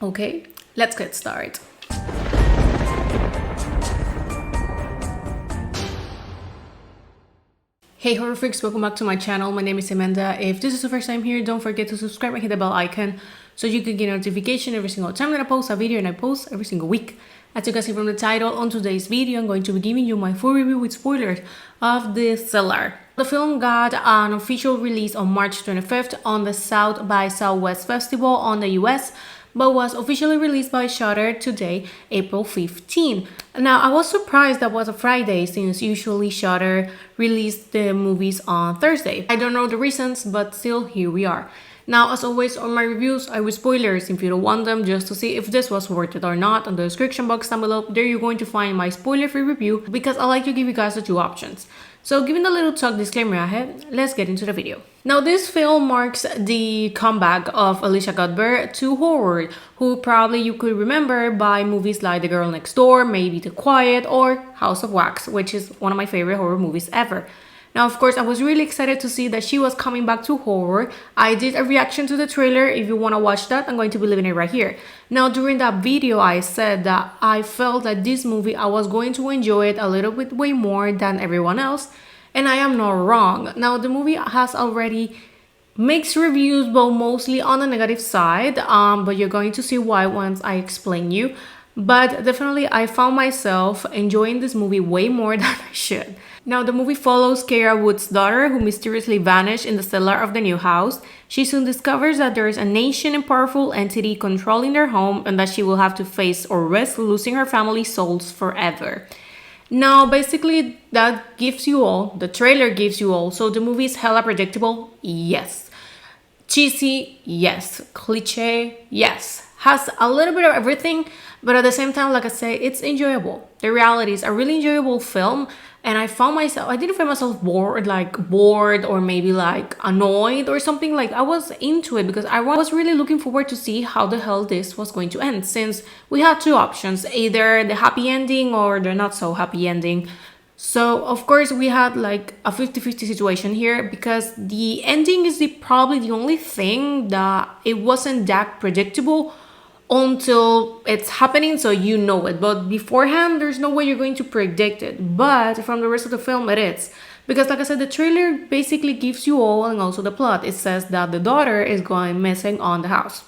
Okay, let's get started. Hey horror freaks, welcome back to my channel. My name is Amanda. If this is the first time here, don't forget to subscribe and hit the bell icon so you can get a notification every single time that I post a video, and I post every single week. As you can see from the title, on today's video I'm going to be giving you my full review with spoilers of the CELLAR. The film got an official release on March 25th on the South by Southwest Festival on the US, but was officially released by Shudder today, April 15. Now, I was surprised that was a Friday, since usually Shudder released the movies on Thursday. I don't know the reasons, but still, here we are. Now, as always, on my reviews, I will spoilers if you don't want them, just to see if this was worth it or not. On the description box down below, there you're going to find my spoiler-free review, because I like to give you guys the two options. So, given the little talk disclaimer ahead, let's get into the video. Now, this film marks the comeback of Elisha Cuthbert to horror, who probably you could remember by movies like The Girl Next Door, maybe The Quiet, or House of Wax, which is one of my favorite horror movies ever. Now, of course, I was really excited to see that she was coming back to horror. I did a reaction to the trailer. If you want to watch that, I'm going to be leaving it right here. Now, during that video, I said that I felt that this movie, I was going to enjoy it a little bit way more than everyone else. And I am not wrong. Now, the movie has already mixed reviews, but mostly on the negative side. But you're going to see why once I explain you. But definitely, I found myself enjoying this movie way more than I should. Now, the movie follows Kara Wood's daughter, who mysteriously vanished in the cellar of the new house. She soon discovers that there is an ancient and powerful entity controlling their home, and that she will have to face or risk losing her family's souls forever. Now, basically, that gives you all, the trailer gives you all. So the movie is hella predictable? Yes. Cheesy? Yes. Cliche? Yes. Has a little bit of everything, but at the same time, like I say, it's enjoyable. The reality is a really enjoyable film, and I didn't find myself bored or maybe like annoyed or something. Like, I was into it because I was really looking forward to see how the hell this was going to end, since we had two options, either the happy ending or the not so happy ending. So, of course, we had like a 50-50 situation here, because the ending is probably the only thing that it wasn't that predictable until it's happening, so you know it. But beforehand, there's no way you're going to predict it. But from the rest of the film, it is. Because like I said, the trailer basically gives you all, and also the plot. It says that the daughter is going missing on the house.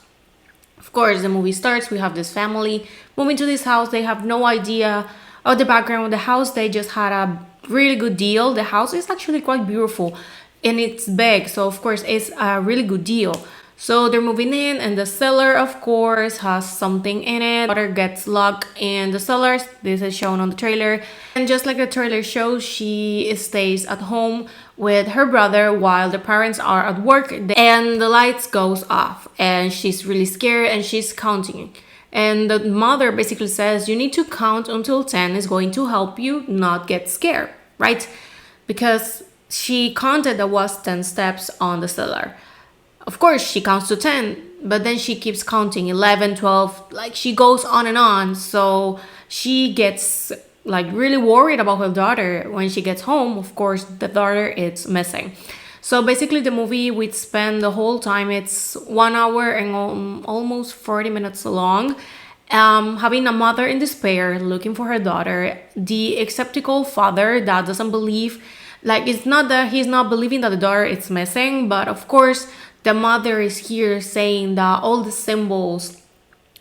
Of course, the movie starts, we have this family moving to this house. They have no idea of the background of the house. They just had a really good deal. The house is actually quite beautiful, and it's big, so of course it's a really good deal. So they're moving in, and the cellar, of course, has something in it. Daughter gets locked in the cellar. This is shown on the trailer. And just like the trailer shows, she stays at home with her brother while the parents are at work. And the lights goes off, and she's really scared, and she's counting. And the mother basically says, you need to count until 10. Is going to help you not get scared, right? Because she counted there was 10 steps on the cellar. Of course, she counts to 10, but then she keeps counting 11, 12, like she goes on and on. So she gets like really worried about her daughter. When she gets home, of course, the daughter is missing. So basically the movie, we spend the whole time, it's 1 hour and almost 40 minutes long. Having a mother in despair, looking for her daughter, the skeptical father that doesn't believe, like, it's not that he's not believing that the daughter is missing, but of course, the mother is here saying that all the symbols,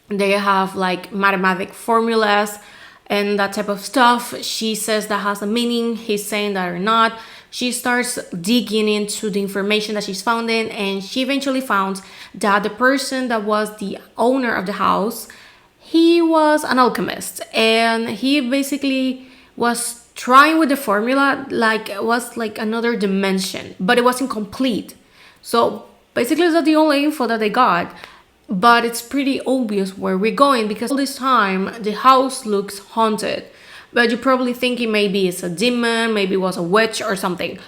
they have like mathematic formulas and that type of stuff. She says that has a meaning. He's saying that or not. She starts digging into the information that she's found in, and she eventually found that the person that was the owner of the house, he was an alchemist, and he basically was trying with the formula, like it was like another dimension, but it wasn't complete. So basically, that's the only info that they got, but it's pretty obvious where we're going, because all this time the house looks haunted. But you're probably thinking maybe it's a demon, maybe it was a witch or something.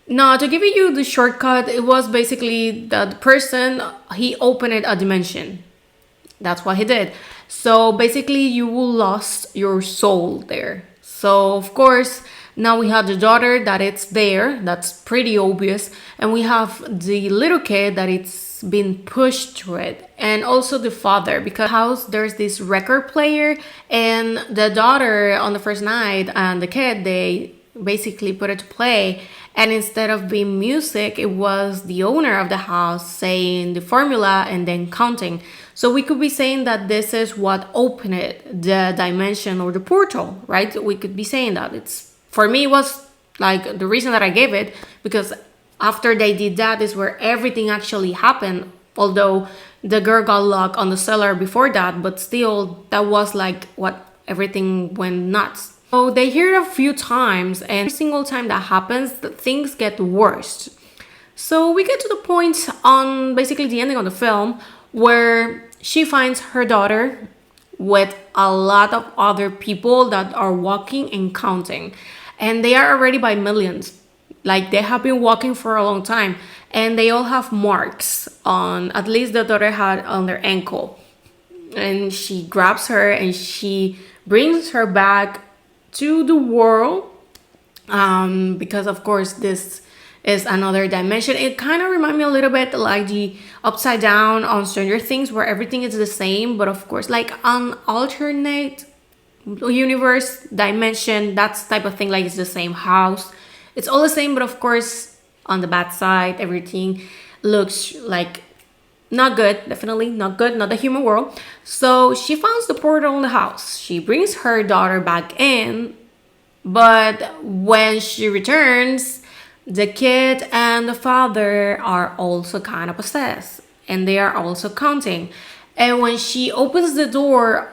No, to give you the shortcut, it was basically that the person, he opened a dimension. That's what he did. So basically, you will lost your soul there. So of course, now we have the daughter that it's there, that's pretty obvious, and we have the little kid that it's been pushed through it. And also the father, because house there's this record player, and the daughter on the first night and the kid, they basically put it to play, and instead of being music, it was the owner of the house saying the formula and then counting. So we could be saying that this is what opened it, the dimension or the portal, right? We could be saying that. It's, for me, it was like the reason that I gave it, because after they did that is where everything actually happened. Although the girl got locked on the cellar before that, but still that was like what everything went nuts. So they hear it a few times, and every single time that happens, things get worse. So we get to the point on basically the ending of the film where she finds her daughter with a lot of other people that are walking and counting, and they are already by millions. Like, they have been walking for a long time, and they all have marks on, at least the daughter had on their ankle. And she grabs her and she brings her back to the world, because of course this is another dimension. It kind of reminds me a little bit like the Upside Down on Stranger Things, where everything is the same, but of course like an alternate universe dimension, that's type of thing. Like, it's the same house, it's all the same, but of course on the bad side everything looks like not good, definitely not good, not the human world. So she finds the portal in the house, she brings her daughter back in, but when she returns, the kid and the father are also kind of possessed, and they are also counting. And when she opens the door,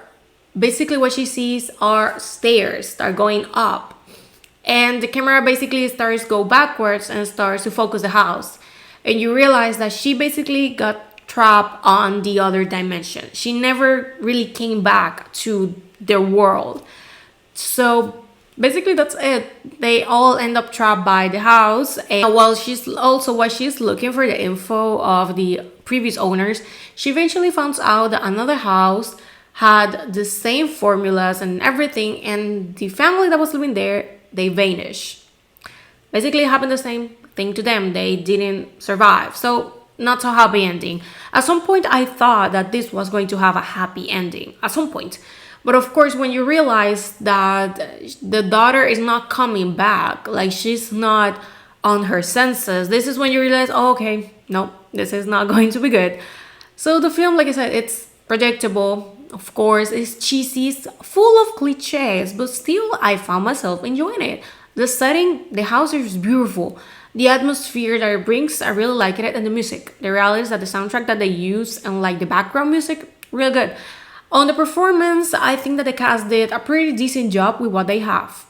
basically what she sees are stairs that are going up, and the camera basically starts to go backwards and starts to focus the house, and you realize that she basically got trapped on the other dimension. She never really came back to their world. So basically that's it. They all end up trapped by the house, and while she's looking for the info of the previous owners, she eventually finds out that another house had the same formulas and everything, and the family that was living there, they vanish. Basically it happened the same thing to them. They didn't survive. So not so happy ending. At some point I thought that this was going to have a happy ending at some point. But of course, when you realize that the daughter is not coming back, like she's not on her senses, this is when you realize, oh, okay, no, this is not going to be good. So the film, like I said, it's predictable. Of course, it's cheesy, it's full of cliches, but still I found myself enjoying it. The setting, the house is beautiful. The atmosphere that it brings, I really like it. And the music, the reality is that the soundtrack that they use and like the background music, real good. On the performance, I think that the cast did a pretty decent job with what they have.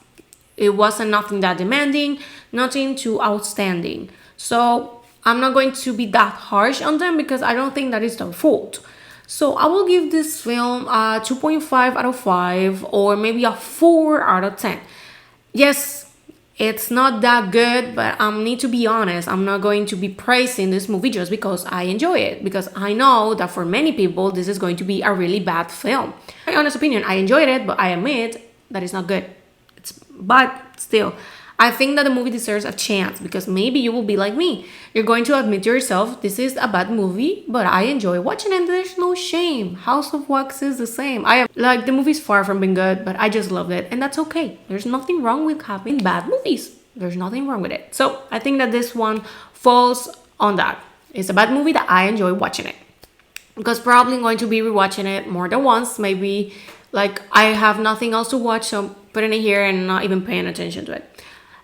It wasn't nothing that demanding, nothing too outstanding. So I'm not going to be that harsh on them because I don't think that is their fault. So I will give this film a 2.5 out of 5 or maybe a 4 out of 10. Yes, it's not that good, but I need to be honest. I'm not going to be praising this movie just because I enjoy it, because I know that for many people, this is going to be a really bad film. My honest opinion, I enjoyed it, but I admit that it's not good. But still, I think that the movie deserves a chance, because maybe you will be like me. You're going to admit to yourself, this is a bad movie, but I enjoy watching it. There's no shame. House of Wax is the same. The movie's far from being good, but I just loved it. And that's okay. There's nothing wrong with having bad movies. There's nothing wrong with it. So I think that this one falls on that. It's a bad movie that I enjoy watching it. Because probably I'm going to be rewatching it more than once. Maybe like I have nothing else to watch, so I'm putting it here and not even paying attention to it.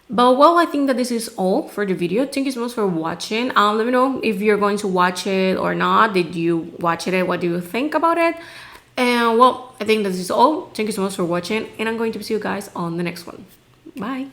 But well, I think that this is all for the video. Thank you so much for watching. Let me know if you're going to watch it or not. Did you watch it? What do you think about it? And well, I think that this is all. Thank you so much for watching, and I'm going to see you guys on the next one. Bye.